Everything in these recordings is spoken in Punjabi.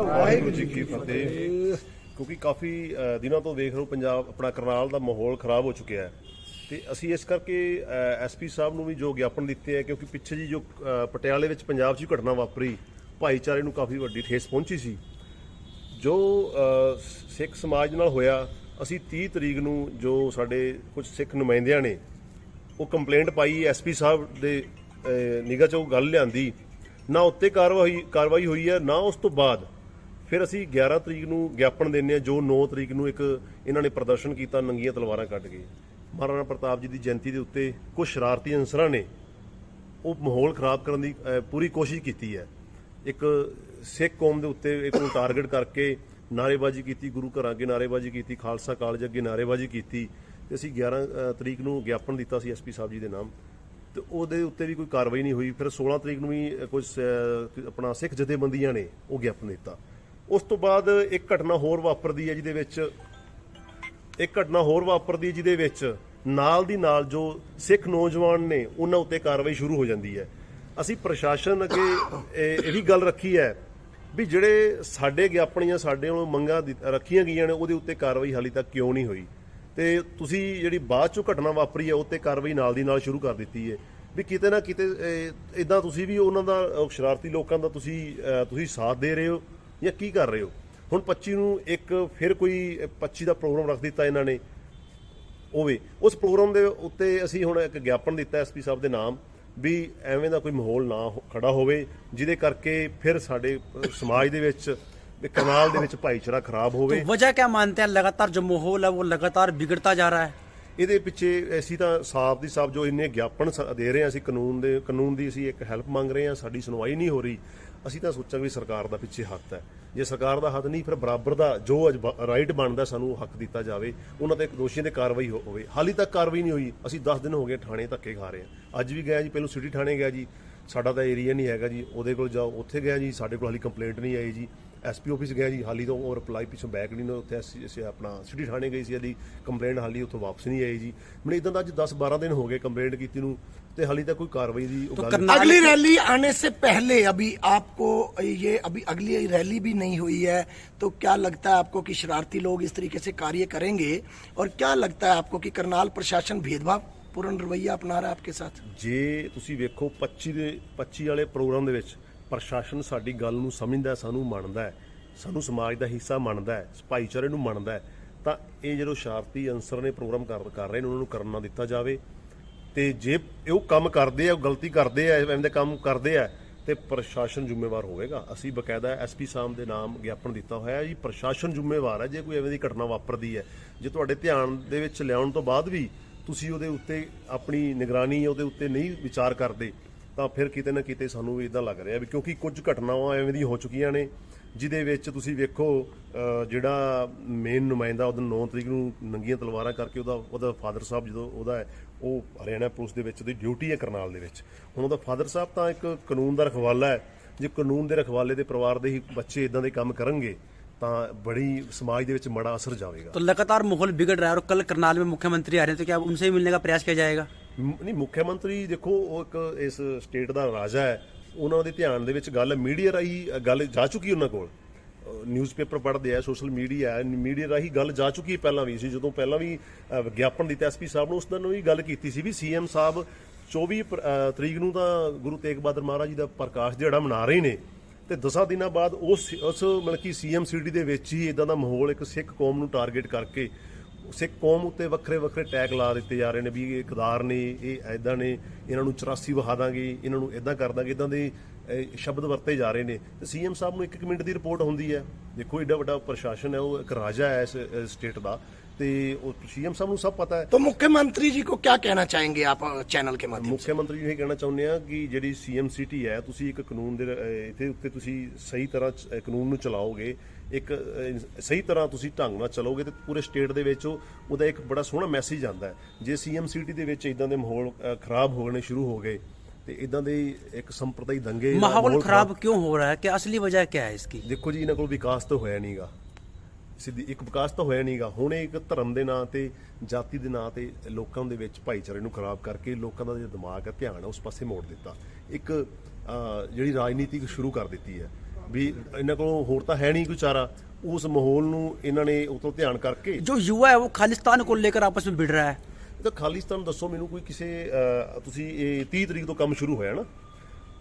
ਵਾਹਿਗੁਰੂ ਜੀ ਕੀ ਫਤਿਹ। ਕਿਉਂਕਿ ਕਾਫੀ ਦਿਨਾਂ ਤੋਂ ਦੇਖ ਰਹੇ ਹੋ ਪੰਜਾਬ ਆਪਣਾ ਕਰਨਾਲ ਦਾ ਮਾਹੌਲ ਖਰਾਬ ਹੋ ਚੁੱਕਿਆ ਹੈ ਤੇ ਅਸੀਂ ਇਸ ਕਰਕੇ ਐਸਪੀ ਸਾਹਿਬ ਨੂੰ ਵੀ ਜੋ ਗਿਆਪਨ ਦਿੱਤੇ ਹੈ, ਕਿਉਂਕਿ ਪਿੱਛੇ ਜੀ ਜੋ ਪਟਿਆਲੇ ਵਿੱਚ ਪੰਜਾਬ 'ਚ ਘਟਨਾ ਵਾਪਰੀ, ਭਾਈਚਾਰੇ ਨੂੰ ਕਾਫੀ ਵੱਡੀ ਠੇਸ ਪਹੁੰਚੀ ਸੀ। ਜੋ ਸਿੱਖ ਸਮਾਜ ਨਾਲ ਹੋਇਆ, ਅਸੀਂ 30 ਤਰੀਕ ਨੂੰ ਜੋ ਸਾਡੇ ਕੁਝ ਸਿੱਖ ਨੁਮਾਇੰਦਿਆਂ ਨੇ ਉਹ ਕੰਪਲੇਂਟ ਪਾਈ, ਐਸਪੀ ਸਾਹਿਬ ਦੇ ਨਿਗਾਹ 'ਚ ਉਹ ਗੱਲ ਲਿਆਂਦੀ, ਨਾ ਉੱਤੇ ਕਾਰਵਾਈ ਹੋਈ ਹੈ, ਨਾ ਉਸ ਤੋਂ ਬਾਅਦ ਫਿਰ ਅਸੀਂ 11 ਤਰੀਕ ਨੂੰ ਗਿਆਪਨ ਦਿੰਦੇ ਹਾਂ। ਜੋ 9 ਤਰੀਕ ਨੂੰ ਇੱਕ ਇਹਨਾਂ ਨੇ ਪ੍ਰਦਰਸ਼ਨ ਕੀਤਾ ਨੰਗੀਆਂ ਤਲਵਾਰਾਂ ਕੱਢ ਕੇ, ਮਹਾਰਾਣਾ ਪ੍ਰਤਾਪ ਜੀ ਦੀ ਜਯੰਤੀ ਦੇ ਉੱਤੇ ਕੁਝ ਸ਼ਰਾਰਤੀ ਅਨਸਰਾਂ ਨੇ ਉਹ ਮਾਹੌਲ ਖਰਾਬ ਕਰਨ ਦੀ ਪੂਰੀ ਕੋਸ਼ਿਸ਼ ਕੀਤੀ ਹੈ। ਇੱਕ ਸਿੱਖ ਕੌਮ ਦੇ ਉੱਤੇ ਇੱਕ ਨੂੰ ਟਾਰਗੇਟ ਕਰਕੇ ਨਾਅਰੇਬਾਜ਼ੀ ਕੀਤੀ, ਗੁਰੂ ਘਰਾਂ ਅੱਗੇ ਨਾਅਰੇਬਾਜ਼ੀ ਕੀਤੀ, ਖਾਲਸਾ ਕਾਲਜ ਅੱਗੇ ਨਾਅਰੇਬਾਜ਼ੀ ਕੀਤੀ ਤੇ ਅਸੀਂ 11 ਤਰੀਕ ਨੂੰ ਗਿਆਪਨ ਦਿੱਤਾ ਸੀ ਐਸਪੀ ਸਾਹਿਬ ਜੀ ਦੇ ਨਾਮ, ਤੇ ਉਹਦੇ ਉੱਤੇ ਵੀ ਕੋਈ ਕਾਰਵਾਈ ਨਹੀਂ ਹੋਈ। ਫਿਰ 16 ਤਰੀਕ ਨੂੰ ਵੀ ਕੁਝ ਆਪਣਾ ਸਿੱਖ ਜਥੇਬੰਦੀਆਂ ਨੇ ਉਹ ਗਿਆਪਨ ਦਿੱਤਾ। ਉਸ ਤੋਂ ਬਾਅਦ ਇੱਕ ਘਟਨਾ ਹੋਰ ਵਾਪਰਦੀ ਹੈ ਜਿਹਦੇ ਵਿੱਚ ਨਾਲ ਦੀ ਨਾਲ ਜੋ ਸਿੱਖ ਨੌਜਵਾਨ ਨੇ ਉਹਨਾਂ ਉੱਤੇ ਕਾਰਵਾਈ ਸ਼ੁਰੂ ਹੋ ਜਾਂਦੀ ਹੈ। ਅਸੀਂ ਪ੍ਰਸ਼ਾਸਨ ਅੱਗੇ ਇਹ ਵੀ ਗੱਲ ਰੱਖੀ ਹੈ ਵੀ ਜਿਹੜੇ ਸਾਡੇ ਗਿਆਪਣੀਆਂ ਸਾਡੇ ਵੱਲੋਂ ਮੰਗਾਂ ਰੱਖੀਆਂ ਗਈਆਂ ਨੇ ਉਹਦੇ ਉੱਤੇ ਕਾਰਵਾਈ ਹਾਲੇ ਤੱਕ ਕਿਉਂ ਨਹੀਂ ਹੋਈ, ਤੇ ਤੁਸੀਂ ਜਿਹੜੀ ਬਾਅਦ ਚੋਂ ਘਟਨਾ ਵਾਪਰੀ ਹੈ ਉੱਤੇ ਕਾਰਵਾਈ ਨਾਲ ਦੀ ਨਾਲ ਸ਼ੁਰੂ ਕਰ ਦਿੱਤੀ ਹੈ। ਵੀ ਕਿਤੇ ਨਾ ਕਿਤੇ ਇਦਾਂ ਤੁਸੀਂ ਵੀ ਉਹਨਾਂ ਦਾ ਸ਼ਰਾਰਤੀ ਲੋਕਾਂ ਦਾ ਤੁਸੀਂ ਸਾਥ ਦੇ ਰਹੇ ਹੋ ਜਾਂ ਕੀ ਕਰ ਰਹੇ ਹੋ। ਹੁਣ 25 ਨੂੰ ਇੱਕ ਫਿਰ ਕੋਈ 25 ਦਾ ਪ੍ਰੋਗਰਾਮ ਰੱਖ ਦਿੱਤਾ ਇਹਨਾਂ ਨੇ, ਹੋਵੇ ਉਸ ਪ੍ਰੋਗਰਾਮ ਦੇ ਉੱਤੇ ਅਸੀਂ ਹੁਣ ਇੱਕ ਗਿਆਪਨ ਦਿੱਤਾ ਐਸਪੀ ਸਾਹਿਬ ਦੇ ਨਾਮ ਵੀ ਐਵੇਂ ਦਾ ਕੋਈ ਮਾਹੌਲ ਨਾ ਖੜਾ ਹੋਵੇ ਜਿਹਦੇ ਕਰਕੇ ਫਿਰ ਸਾਡੇ ਸਮਾਜ ਦੇ ਵਿੱਚ करनाल ਦੇ ਵਿੱਚ ਭਾਈਚਾਰਾ ਖਰਾਬ ਹੋਵੇ। वजह क्या मानते हैं लगातार जो माहौल है वो लगातार बिगड़ता जा रहा है? ਇਹਦੇ ਪਿੱਛੇ ਅਸੀਂ ਤਾਂ ਸਾਫ਼ ਦੀ ਸਾਫ਼ ਜੋ ਇੰਨੇ ਗਿਆਪਨ ਦੇ ਰਹੇ ਹਾਂ, ਅਸੀਂ ਕਾਨੂੰਨ ਦੀ ਅਸੀਂ ਇੱਕ ਹੈਲਪ ਮੰਗ ਰਹੇ ਹਾਂ, ਸਾਡੀ ਸੁਣਵਾਈ ਨਹੀਂ ਹੋ ਰਹੀ। ਅਸੀਂ ਤਾਂ ਸੋਚਾਂਗੇ ਵੀ ਸਰਕਾਰ ਦਾ ਪਿੱਛੇ ਹੱਥ ਹੈ। ਜੇ ਸਰਕਾਰ ਦਾ ਹੱਥ ਨਹੀਂ, ਫਿਰ ਬਰਾਬਰ ਦਾ ਜੋ ਰਾਈਟ ਬਣਦਾ ਸਾਨੂੰ ਹੱਕ ਦਿੱਤਾ ਜਾਵੇ, ਉਹਨਾਂ ਤੇ ਦੋਸ਼ੀਆਂ ਤੇ ਕਾਰਵਾਈ ਹੋਵੇ। ਹਾਲੇ ਤੱਕ ਕਾਰਵਾਈ ਨਹੀਂ ਹੋਈ। ਅਸੀਂ 10 ਦਿਨ ਹੋ ਗਏ ਥਾਣੇ ਧੱਕੇ ਖਾ ਰਹੇ ਹਾਂ। ਅੱਜ ਵੀ ਗਿਆ ਜੀ, ਪਹਿਲਾਂ ਸਿਟੀ ਥਾਣੇ ਗਿਆ ਜੀ, ਸਾਡਾ ਤਾਂ ਏਰੀਆ ਨਹੀਂ ਹੈਗਾ ਜੀ, ਉਹਦੇ ਕੋਲ ਜਾਓ, ਉੱਥੇ ਗਿਆ ਜੀ, ਸਾਡੇ ਕੋਲ ਹਾਲੇ ਕੰਪਲੇਂਟ ਨਹੀਂ ਆਈ ਜੀ। ਐਸਪੀ ਆਫਿਸ ਗਿਆ ਜੀ, ਹਾਲੀ ਤੋਂ ਉਹ ਰਿਪਲਾਈ ਪਿੱਛੋਂ ਬੈਕ ਨਹੀਂ, ਉੱਥੇ ਅਸੀਂ ਆਪਣਾ ਸਿਟੀ ਥਾਣੇ ਗਈ ਸੀ, ਇਹਦੀ ਕੰਪਲੇਂਟ ਹਾਲੀ ਉੱਥੋਂ ਵਾਪਸ ਨਹੀਂ ਆਈ ਜੀ। ਮੈਨੂੰ ਇਦਾਂ ਦਾ ਅੱਜ 10-12 दिन हो गए कंप्लेंट की ਨੂੰ, ਤੇ ਹਾਲੀ तक कोई कार्रवाई दी। अगली रैली आने से पहले अभी आपको ये अभी अगली रैली भी नहीं हुई है, तो क्या लगता है आपको कि शरारती लोग इस तरीके से कार्य करेंगे? और क्या लगता है आपको कि करनाल प्रशासन भेदभाव पूर्ण रवैया अपना रहा है आपके साथ? जे तुसी वेखो 25 वाले प्रोग्राम दे विच प्रशासन साडी गल नूं समझदा, सानूं मंनदा है, सानूं समाज दा हिस्सा मंनदा है, भाईचारे नूं मंनदा है, ਤਾਂ ਇਹ ਜਦੋਂ ਸ਼ਰਾਰਤੀ ਅੰਸਰ ਨੇ ਪ੍ਰੋਗਰਾਮ ਕਰ ਰਹੇ ਨੇ ਉਹਨਾਂ ਨੂੰ ਕਰਨ ਨਾ ਦਿੱਤਾ ਜਾਵੇ। ਤੇ ਜੇ ਉਹ ਕੰਮ ਕਰਦੇ ਆ, ਗਲਤੀ ਕਰਦੇ ਆ, ਐਵੇਂ ਦੇ ਕੰਮ ਕਰਦੇ ਆ ਤੇ ਪ੍ਰਸ਼ਾਸਨ ਜ਼ਿੰਮੇਵਾਰ ਹੋਵੇਗਾ। ਅਸੀਂ ਬਕਾਇਦਾ ਐਸਪੀ ਸਾਹਿਬ ਦੇ ਨਾਮ ਗਿਆਪਨ ਦਿੱਤਾ ਹੋਇਆ ਜੀ। ਪ੍ਰਸ਼ਾਸਨ ਜ਼ਿੰਮੇਵਾਰ ਹੈ ਜੇ ਕੋਈ ਐਵੇਂ ਦੀ ਘਟਨਾ ਵਾਪਰਦੀ ਹੈ। ਜੇ ਤੁਹਾਡੇ ਧਿਆਨ ਦੇ ਵਿੱਚ ਲਿਆਉਣ ਤੋਂ ਬਾਅਦ ਵੀ ਤੁਸੀਂ ਉਹਦੇ ਉੱਤੇ ਆਪਣੀ ਨਿਗਰਾਨੀ ਉਹਦੇ ਉੱਤੇ ਨਹੀਂ ਵਿਚਾਰ ਕਰਦੇ ਤਾਂ ਫਿਰ ਕਿਤੇ ਨਾ ਕਿਤੇ ਸਾਨੂੰ ਵੀ ਇਦਾਂ ਲੱਗ ਰਿਹਾ ਵੀ, ਕਿਉਂਕਿ ਕੁਝ ਘਟਨਾਵਾਂ ਐਵੇਂ ਦੀਆਂ ਹੋ ਚੁੱਕੀਆਂ ਨੇ ਜਿਹਦੇ ਵਿੱਚ ਤੁਸੀਂ ਵੇਖੋ ਜਿਹੜਾ ਮੇਨ ਨੁਮਾਇੰਦਾ ਉਹਦਾ 9 ਤਰੀਕ ਨੂੰ ਨੰਗੀਆਂ ਤਲਵਾਰਾਂ ਕਰਕੇ ਉਹਦਾ ਫਾਦਰ ਸਾਹਿਬ ਜਦੋਂ ਉਹਦਾ ਉਹ ਹਰਿਆਣਾ ਪੁਲਿਸ ਦੇ ਵਿੱਚ ਉਹਦੀ ਡਿਊਟੀ ਹੈ ਕਰਨਾਲ ਦੇ ਵਿੱਚ। ਹੁਣ ਉਹਦਾ ਫਾਦਰ ਸਾਹਿਬ ਤਾਂ ਇੱਕ ਕਾਨੂੰਨ ਦਾ ਰਖਵਾਲਾ ਹੈ। ਜੇ ਕਾਨੂੰਨ ਦੇ ਰਖਵਾਲੇ ਦੇ ਪਰਿਵਾਰ ਦੇ ਹੀ ਬੱਚੇ ਇਦਾਂ ਦੇ ਕੰਮ ਕਰਨਗੇ ਤਾਂ ਬੜੀ ਸਮਾਜ ਦੇ ਵਿੱਚ ਮਾੜਾ ਅਸਰ ਜਾਵੇਗਾ। तो लगातार माहौल बिगड़ रहा है और कल करनाल में मुख्यमंत्री आ रहे हैं, तो क्या उनसे मिलने का प्रयास किया जाएगा? नहीं, मुख्यमंत्री देखो वो एक इस स्टेट का राजा है, उन्होंने ध्यान दे विच गल मीडिया राही गल जा चुकी, उन्होंने कोल न्यूज़पेपर पढ़ते हैं, सोशल मीडिया राही गल जा चुकी है। पहला भी सी जो पहला भी विज्ञापन दिता एसपी साहब ने, उस दिन भी गल की सी भी सीएम साहब 24 तरीक नूं तां गुरु तेग बहादुर महाराज जी का प्रकाश दिहाड़ा मना रहे ने, ਤੇ 10 ਦਿਨਾਂ ਬਾਅਦ ਉਸ ਮਤਲਬ ਕਿ ਸੀਐਮ ਸਿਟੀ ਦੇ ਵਿੱਚ ਹੀ ਇਦਾਂ ਦਾ ਮਾਹੌਲ ਇੱਕ ਸਿੱਖ ਕੌਮ ਨੂੰ ਟਾਰਗੇਟ ਕਰਕੇ ਸਿੱਖ ਕੌਮ ਉੱਤੇ ਵੱਖਰੇ ਟੈਗ ਲਾ ਦਿੱਤੇ ਜਾ ਰਹੇ ਨੇ ਵੀ ਇਹ ਇਕਦਾਰ ਨੇ, ਇਹ ਐਦਾਂ ਨੇ, ਇਹਨਾਂ ਨੂੰ 84 ਵਹਾ ਦਾਂਗੇ, ਇਹਨਾਂ ਨੂੰ ਇਦਾਂ ਕਰ ਦਾਂਗੇ, ਇਦਾਂ ਦੇ ਸ਼ਬਦ ਵਰਤੇ ਜਾ ਰਹੇ ਨੇ। ਤੇ ਸੀਐਮ ਸਾਹਿਬ ਨੂੰ 1 ਮਿੰਟ ਦੀ ਰਿਪੋਰਟ ਹੁੰਦੀ ਹੈ। ਦੇਖੋ ਏਡਾ ਵੱਡਾ ਪ੍ਰਸ਼ਾਸਨ ਹੈ, ਉਹ ਇੱਕ ਰਾਜਾ ਹੈ ਇਸ ਸਟੇਟ ਦਾ, ਤੇ ਉਹ ਸੀਐਮ ਸਾਹਿਬ ਨੂੰ ਸਭ ਪਤਾ ਹੈ। तो मुख्यमंत्री जी को क्या कहना चाहेंगे आप चैनल के माध्यम से? ਮੁੱਖਮੰਤਰੀ ਨੂੰ ਇਹ ਕਹਿਣਾ ਚਾਹੁੰਦੇ ਆ ਕਿ ਜਿਹੜੀ ਸੀਐਮ ਸਿਟੀ ਹੈ, ਤੁਸੀਂ ਇੱਕ ਕਾਨੂੰਨ ਦੇ ਇਹਦੇ ਉੱਤੇ ਤੁਸੀਂ ਸਹੀ ਤਰ੍ਹਾਂ ਕਾਨੂੰਨ ਨੂੰ ਚਲਾਓਗੇ, ਇੱਕ ਸਹੀ ਤਰ੍ਹਾਂ ਤੁਸੀਂ ਢੰਗ ਨਾਲ ਚਲੋਗੇ ਤੇ ਪੂਰੇ ਸਟੇਟ ਦੇ ਵਿੱਚ ਉਹਦਾ ਇੱਕ ਬੜਾ ਸੋਹਣਾ ਮੈਸੇਜ ਆਉਂਦਾ ਹੈ। ਜੇ ਸੀਐਮ ਸਿਟੀ ਦੇ ਵਿੱਚ ਇਦਾਂ ਦੇ ਮਾਹੌਲ ਖਰਾਬ ਹੋਣੇ ਸ਼ੁਰੂ ਹੋ ਗਏ ਤੇ ਇਦਾਂ ਦੇ ਇੱਕ ਸੰਪਰਦਾਈ ਦੰਗੇ, माहौल खराब क्यों हो रहा है, क्या असली वजह क्या है इसकी? ਦੇਖੋ ਜੀ, ਇਹਨਾਂ ਕੋਲ ਵਿਕਾਸ ਤਾਂ ਹੋਇਆ ਨਹੀਂਗਾ, ਸਿੱਧੀ ਇੱਕ ਵਿਕਾਸ ਤਾਂ ਹੋਇਆ ਨਹੀਂਗਾ। ਹੁਣ ਇੱਕ ਧਰਮ ਦੇ ਨਾਂ ਤੇ, ਜਾਤੀ ਦੇ ਨਾਂ ਤੇ ਲੋਕਾਂ ਦੇ ਵਿੱਚ ਭਾਈਚਾਰੇ ਨੂੰ ਖਰਾਬ ਕਰਕੇ ਲੋਕਾਂ ਦਾ ਜਿਹੜਾ ਦਿਮਾਗ ਹੈ, ਧਿਆਨ ਹੈ, ਉਸ ਪਾਸੇ ਮੋੜ ਦਿੱਤਾ। ਇੱਕ ਜਿਹੜੀ ਰਾਜਨੀਤੀ ਸ਼ੁਰੂ ਕਰ ਦਿੱਤੀ ਹੈ। ਵੀ ਇਹਨਾਂ ਕੋਲੋਂ ਹੋਰ ਤਾਂ ਹੈ ਨਹੀਂ ਕੋਈ ਚਾਰਾ, ਉਸ ਮਾਹੌਲ ਨੂੰ ਇਹਨਾਂ ਨੇ ਉਤੋਂ ਧਿਆਨ ਕਰਕੇ। जो युवा है वो खालिस्तान को लेकर आपस में भिड़ रहा है। ਤਾਂ ਖਾਲਿਸਤਾਨ ਦੱਸੋ ਮੈਨੂੰ, ਕੋਈ ਕਿਸੇ ਤੁਸੀਂ ਇਹ 30 ਤਰੀਕ ਤੋਂ ਕੰਮ ਸ਼ੁਰੂ ਹੋਇਆ ਨਾ,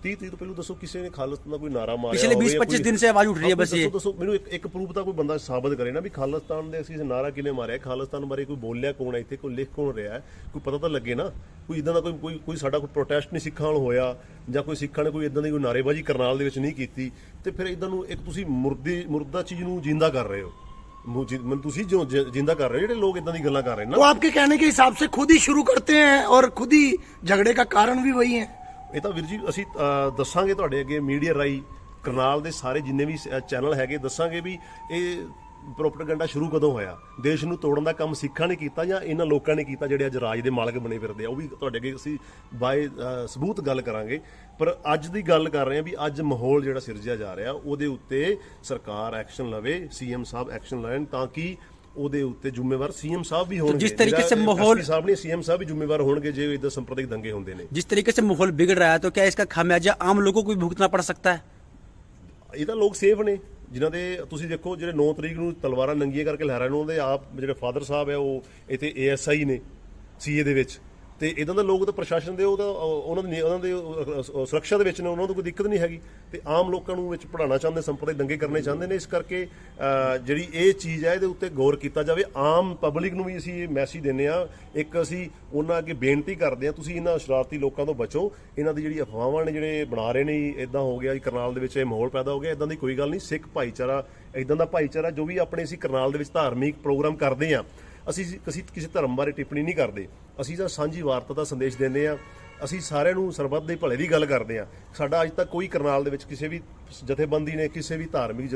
30 ਤਰੀਕ ਤੋਂ ਪਹਿਲਾਂ ਦੱਸੋ ਕਿਸੇ ਨੇ ਖਾਲਿਸਤਾਨ ਦਾ ਕੋਈ ਨਾਰਾ ਮਾਰਿਆ पिछले ਹੋਵੇ 20-25 दिन से आवाज उठ रही है बस ये। ਦੱਸੋ ਮੈਨੂੰ ਇੱਕ ਪ੍ਰੂਫ ਤਾਂ ਕੋਈ ਬੰਦਾ ਸਾਬਤ ਕਰੇ ਨਾ ਵੀ ਖਾਲਿਸਤਾਨ ਦੇ ਅਸੀਂ ਨਾਰਾ ਕਿਨੇ ਮਾਰਿਆ, ਖਾਲਿਸਤਾਨ ਬਾਰੇ ਕੋਈ ਬੋਲਿਆ ਕੌਣ ਹੈ ਇੱਥੇ, ਕੋਈ ਲਿਖ ਕੌਣ ਰਿਹਾ ਹੈ, ਕੋਈ ਪਤਾ ਤਾਂ ਲੱਗੇ ਨਾ। ਕੋਈ ਇਦਾਂ ਦਾ ਕੋਈ ਸਾਡਾ ਕੋਈ ਪ੍ਰੋਟੈਸਟ ਨਹੀਂ ਸਿੱਖਾਂ ਨਾਲ ਹੋਇਆ, ਜਾਂ ਕੋਈ ਸਿੱਖਾਂ ਨੇ ਕੋਈ ਇਦਾਂ ਦੀ ਕੋਈ ਨਾਅਰੇਬਾਜ਼ੀ ਕਰਨਾਲ ਦੇ ਵਿੱਚ ਨਹੀਂ ਕੀਤੀ, ਤੇ ਫਿਰ ਇਦਾਂ ਨੂੰ ਇੱਕ ਤੁਸੀਂ ਮੁਰਦਾ ਚੀਜ਼ ਨੂੰ ਜਿੰਦਾ ਕਰ ਰਹੇ ਹੋ, ਤੁਸੀਂ ਜੋ ਜਿੰਦਾ ਕਰ ਰਹੇ ਹੋ, ਜਿਹੜੇ ਲੋਕ ਇਦਾਂ ਦੀ ਗੱਲਾਂ ਕਰ ਰਹੇ ਨੇ तो ਨਾ। आपके कहने के हिसाब से खुद ही शुरू करते हैं और खुद ही झगड़े का कारण भी वही है। ਇਹ ਤਾਂ ਵੀਰ ਜੀ ਅਸੀਂ ਦੱਸਾਂਗੇ ਤੁਹਾਡੇ ਅੱਗੇ ਮੀਡੀਆ ਰਾਹੀਂ, ਕਰਨਾਲ ਦੇ ਸਾਰੇ ਜਿੰਨੇ ਵੀ ਚੈਨਲ ਹੈਗੇ ਦੱਸਾਂਗੇ ਵੀ ਇਹ ਪ੍ਰੋਪਗੈਂਡਾ ਸ਼ੁਰੂ ਕਦੋਂ ਹੋਇਆ। ਦੇਸ਼ ਨੂੰ ਤੋੜਨ ਦਾ ਕੰਮ ਸਿੱਖਾਂ ਨੇ ਕੀਤਾ ਜਾਂ ਇਹਨਾਂ ਲੋਕਾਂ ਨੇ ਕੀਤਾ ਜਿਹੜੇ ਅੱਜ ਰਾਜ ਦੇ ਮਾਲਕ ਬਣੇ ਫਿਰਦੇ ਆ, ਉਹ ਵੀ ਤੁਹਾਡੇ ਅੱਗੇ ਅਸੀਂ ਬਾਏ ਸਬੂਤ ਗੱਲ ਕਰਾਂਗੇ। ਪਰ ਅੱਜ ਦੀ ਗੱਲ ਕਰ ਰਹੇ ਹਾਂ ਵੀ ਅੱਜ ਮਾਹੌਲ ਜਿਹੜਾ ਸਿਰਜਿਆ ਜਾ ਰਿਹਾ ਉਹਦੇ ਉੱਤੇ ਸਰਕਾਰ ਐਕਸ਼ਨ ਲਵੇ, ਸੀਐਮ ਸਾਹਿਬ ਐਕਸ਼ਨ ਲੈਣ, ਤਾਂ ਕਿ ਉਹਦੇ ਉੱਤੇ ਜ਼ਿੰਮੇਵਾਰ ਸੀਐਮ ਸਾਹਿਬ ਵੀ ਹੋਣਗੇ। जिस तरीके से माहौल, ਸਾਹਿਬ ਨੇ ਸੀਐਮ ਸਾਹਿਬ ਵੀ ਜ਼ਿੰਮੇਵਾਰ होंगे ਜੇ ਇਦਾਂ ਸੰਪਰदायिक दंगे होंगे ने। जिस तरीके से माहौल बिगड़ रहा है तो क्या इसका खामियाजा आम लोगों को भी भुगतना पड़ सकता है? ਇਹ ਤਾਂ ਲੋਕ ਸੇਫ ਨੇ ਜਿਨ੍ਹਾਂ ਦੇ ਤੁਸੀਂ ਦੇਖੋ ਜਿਹੜੇ 9 ਤਰੀਕ ਨੂੰ ਤਲਵਾਰਾਂ ਨੰਗੀਆਂ ਕਰਕੇ ਲਹਿਰਾ ਨੂੰ, ਉਹਦੇ ਆਪ ਜਿਹੜੇ ਫਾਦਰ ਸਾਹਿਬ ਹੈ ਉਹ ਇੱਥੇ ASI ਨੇ ਸੀਏ ਦੇ ਵਿੱਚ, ਤੇ ਇਦਾਂ ਦੇ ਲੋਕ ਤਾਂ ਪ੍ਰਸ਼ਾਸਨ ਦੇ ਉਹਨਾਂ ਦੇ ਸੁਰੱਖਿਆ ਦੇ ਵਿੱਚ ਨੇ, ਉਹਨਾਂ ਨੂੰ ਕੋਈ ਦਿੱਕਤ ਨਹੀਂ ਹੈਗੀ, ਤੇ ਆਮ ਲੋਕਾਂ ਨੂੰ ਵਿੱਚ ਪੜਾਉਣਾ ਚਾਹੁੰਦੇ, ਸੰਪਰਦਾਇਕ ਦੰਗੇ ਕਰਨੇ ਚਾਹੁੰਦੇ ਨੇ। ਇਸ ਕਰਕੇ ਜਿਹੜੀ ਇਹ ਚੀਜ਼ ਹੈ ਇਹਦੇ ਉੱਤੇ ਗੌਰ ਕੀਤਾ ਜਾਵੇ। ਆਮ ਪਬਲਿਕ ਨੂੰ ਵੀ ਅਸੀਂ ਇਹ ਮੈਸੇਜ ਦਿੰਦੇ ਆ, ਇੱਕ ਅਸੀਂ ਉਹਨਾਂ ਅੱਗੇ ਬੇਨਤੀ ਕਰਦੇ ਆ, ਤੁਸੀਂ ਇਹਨਾਂ ਸ਼ਰਾਰਤੀ ਲੋਕਾਂ ਤੋਂ ਬਚੋ। ਇਹਨਾਂ ਦੀ ਜਿਹੜੀ ਅਫਵਾਹਾਂ ਨੇ ਜਿਹੜੇ ਬਣਾ ਰਹੇ ਨੇ, ਇਦਾਂ ਹੋ ਗਿਆ ਕਰਨਾਲ ਦੇ ਵਿੱਚ ਇਹ ਮਾਹੌਲ ਪੈਦਾ ਹੋ ਗਿਆ, ਇਦਾਂ ਦੀ ਕੋਈ ਗੱਲ ਨਹੀਂ। ਸਿੱਖ ਭਾਈਚਾਰਾ ਇਦਾਂ ਦਾ ਭਾਈਚਾਰਾ ਜੋ ਵੀ ਆਪਣੇ ਅਸੀਂ ਕਰਨਾਲ ਦੇ ਵਿੱਚ ਧਾਰਮਿਕ ਪ੍ਰੋਗਰਾਮ ਕਰਦੇ ਆ, ਅਸੀਂ ਕਿਸੇ ਧਰਮ ਬਾਰੇ ਟਿੱਪਣੀ ਨਹੀਂ ਕਰਦੇ, ਅਸੀਂ ਤਾਂ ਸਾਂਝੀ ਵਾਰਤਾ ਦਾ ਸੰਦੇਸ਼ ਦਿੰਦੇ ਆ। ਅਸੀਂ ਸਾਰਿਆਂ ਨੂੰ ਸਰਬੱਤ ਦੇ ਭਲੇ ਦੀ ਗੱਲ ਕਰਦੇ ਆ। ਸਾਡਾ ਅੱਜ ਤੱਕ ਕੋਈ ਕਰਨਾਲ ਦੇ ਵਿੱਚ ਕਿਸੇ ਵੀ ਜਥੇਬੰਦੀ ਨੇ, ਕਿਸੇ ਵੀ ਧਾਰਮਿਕ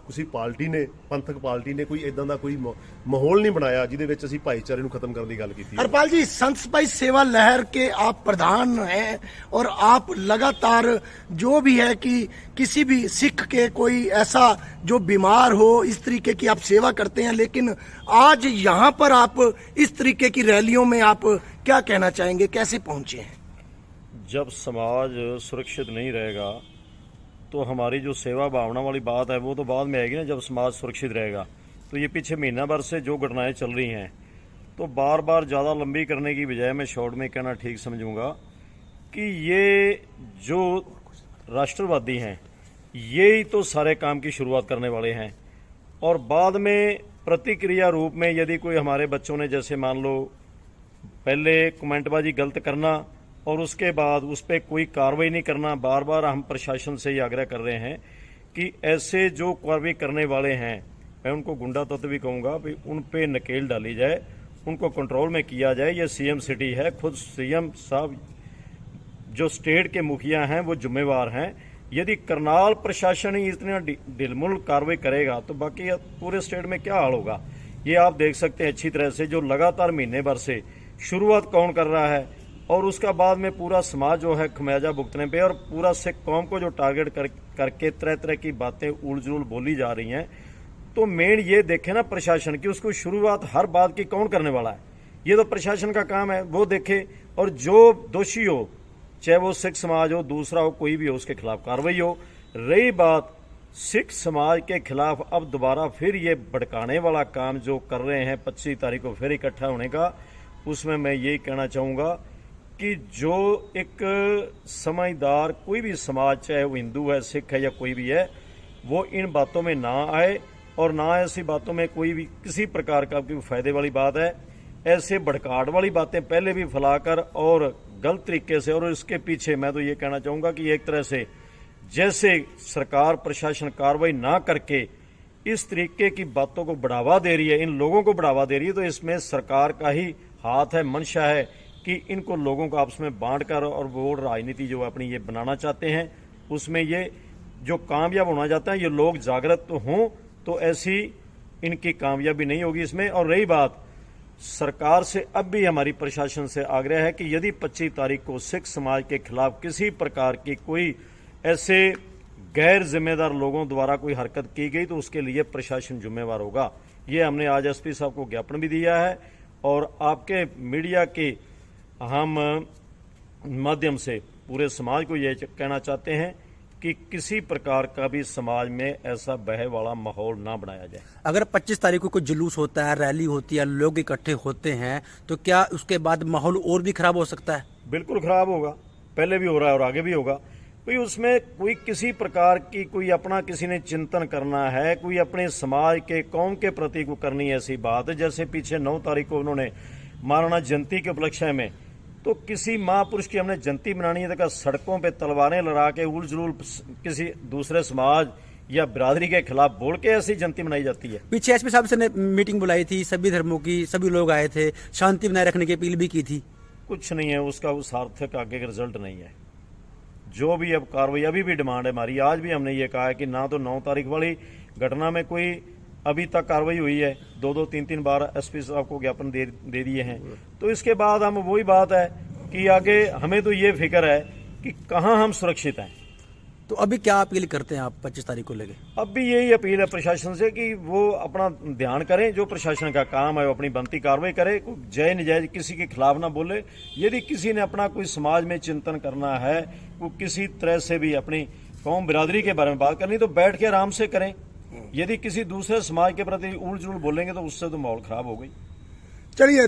ਕਿਸੇ ਪਾਰਟੀ ਨੇ, ਪੰਥਕ ਪਾਰਟੀ ਨੇ ਕੋਈ ਇਦਾਂ ਦਾ ਕੋਈ ਮਾਹੌਲ ਨਹੀਂ ਬਣਾਇਆ ਜਿਹਦੇ ਵਿੱਚ ਅਸੀਂ ਭਾਈਚਾਰੇ ਨੂੰ ਖਤਮ ਕਰਨ ਦੀ ਗੱਲ ਕੀਤੀ। हरपाल जी, संत सिपाही सेवा लहर के आप प्रधान हैं और आप लगातार जो भी है कि किसी भी सिख के कोई ऐसा जो बीमार हो, इस तरीके की आप सेवा करते हैं, लेकिन आज यहाँ पर आप इस तरीके की रैलियों में आप क्या कहना चाहेंगे, कैसे पहुंचे हैं? जब समाज सुरक्षित नहीं रहेगा तो हमारी जो सेवा भावना वाली बात है वो तो बाद में आएगी ना। जब समाज सुरक्षित रहेगा तो ये पीछे महीना भर से जो घटनाएं चल रही हैं, तो बार बार ज़्यादा लंबी करने की बजाय मैं शॉर्ट में कहना ठीक समझूंगा कि ये जो राष्ट्रवादी हैं यही तो सारे काम की शुरुआत करने वाले हैं, और बाद में प्रतिक्रिया रूप में यदि कोई हमारे बच्चों ने जैसे मान लो पहले कमेंटबाजी गलत करना और उसके बाद उस पर कोई कार्रवाई नहीं करना, बार बार हम प्रशासन से ये आग्रह कर रहे हैं कि ऐसे जो कार्रवाई करने वाले हैं, मैं उनको गुंडा तत्व भी कहूँगा, भी उन पे नकेल डाली जाए, उनको कंट्रोल में किया जाए। ये सीएम सिटी है, खुद सीएम साहब जो स्टेट के मुखिया हैं वो जिम्मेवार हैं। यदि करनाल प्रशासन ही इतना ढिलमुल कार्रवाई करेगा तो बाकी पूरे स्टेट में क्या हाल होगा, ये आप देख सकते हैं अच्छी तरह से। जो लगातार महीने भर से शुरुआत कौन कर रहा है और उसका बाद में पूरा समाज जो है खमियाजा भुगतने पे, और पूरा सिख कौम को जो टारगेट करके तरह तरह की बातें उलझुल बोली जा रही हैं, तो मेन ये देखे ना प्रशासन की उसको शुरुआत हर बात की कौन करने वाला है, ये तो प्रशासन का काम है, वो देखे। और जो दोषी हो, चाहे वो सिख समाज हो, दूसरा हो, कोई भी हो, उसके खिलाफ कार्रवाई हो। रही बात सिख समाज के खिलाफ अब दोबारा फिर ये भड़काने वाला काम जो कर रहे हैं 25 तारीख को फिर इकट्ठा होने का, उसमें मैं यही कहना चाहूँगा कि जो एक समझदार कोई भी समाज, चाहे वो हिंदू है, सिख है या कोई भी है, वो इन बातों में ना आए, और ना ऐसी बातों में कोई भी किसी प्रकार का कोई फायदे वाली बात है। ऐसे भड़काट वाली बातें पहले भी फैलाकर और गलत तरीके से, और इसके पीछे मैं तो ये कहना चाहूँगा कि एक तरह से जैसे सरकार प्रशासन कार्रवाई ना करके इस तरीके की बातों को बढ़ावा दे रही है, इन लोगों को बढ़ावा दे रही है, तो इसमें सरकार का ही हाथ है, मंशा है कि इनको लोगों को आपस में बांट कर और वो राजनीति जो अपनी ये बनाना चाहते हैं, उसमें ये जो कामयाब होना चाहता है, ये लोग जागृत तो हों तो ऐसी इनकी कामयाबी नहीं होगी इसमें। और रही बात सरकार से, अब भी हमारी प्रशासन से आग्रह है कि यदि 25 तारीख को सिख समाज के खिलाफ किसी प्रकार की कोई ऐसे गैर जिम्मेदार लोगों द्वारा कोई हरकत की गई तो उसके लिए प्रशासन जिम्मेवार होगा। ये हमने आज एसपी साहब को ज्ञापन भी दिया है, और आपके मीडिया के हम माध्यम से पूरे समाज को ये कहना चाहते हैं कि किसी प्रकार का भी समाज में ऐसा बहे वाला माहौल ना बनाया जाए। अगर 25 तारीख को कोई जुलूस होता है, रैली होती है, लोग इकट्ठे होते हैं, तो क्या उसके बाद माहौल और भी खराब हो सकता है? बिल्कुल खराब होगा, पहले भी हो रहा है और आगे भी होगा। कोई उसमें कोई किसी प्रकार की कोई अपना किसी ने चिंतन करना है, कोई अपने समाज के कौम के प्रति को करनी है ऐसी बात है। जैसे पीछे 9 तारीख को उन्होंने महाराणा जयंती के उपलक्ष्य में तो किसी महापुरुष की हमने जयंती मनानी है तो सड़कों पे तलवारें लड़ा के उल जुलूल किसी दूसरे समाज या बिरादरी के खिलाफ बोल के ऐसी जयंती मनाई जाती है। पीछे एसपी साहब से ने मीटिंग बुलाई थी, सभी धर्मों की, सभी लोग आए थे, शांति बनाए रखने की अपील भी की थी। कुछ नहीं है उसका, वो सार्थक आगे का रिजल्ट नहीं है। जो भी अब कार्रवाई, अभी भी डिमांड है हमारी, आज भी हमने ये कहा है कि ना तो 9 तारीख वाली घटना में कोई अभी तक कार्रवाई हुई है, 2-2, 3-3 बार एसपी साहब को ज्ञापन दे दिए हैं। तो इसके बाद हम वही बात है कि आगे हमें तो ये फिक्र है कि कहाँ हम सुरक्षित हैं। तो अभी क्या अपील करते हैं आप 25 तारीख को लेके? अब भी यही अपील है प्रशासन से कि वो अपना ध्यान करें, जो प्रशासन का काम है वो अपनी बनती कार्रवाई करे, जय निजायज किसी के खिलाफ ना बोले। यदि किसी ने अपना कोई समाज में चिंतन करना है, वो किसी तरह से भी अपनी कौम बिरादरी के बारे में बात करनी, तो बैठ के आराम से करें। यदि किसी दूसरे समाज के प्रति उल जुल बोलेंगे तो उससे तो माहौल खराब हो गई। चलिए।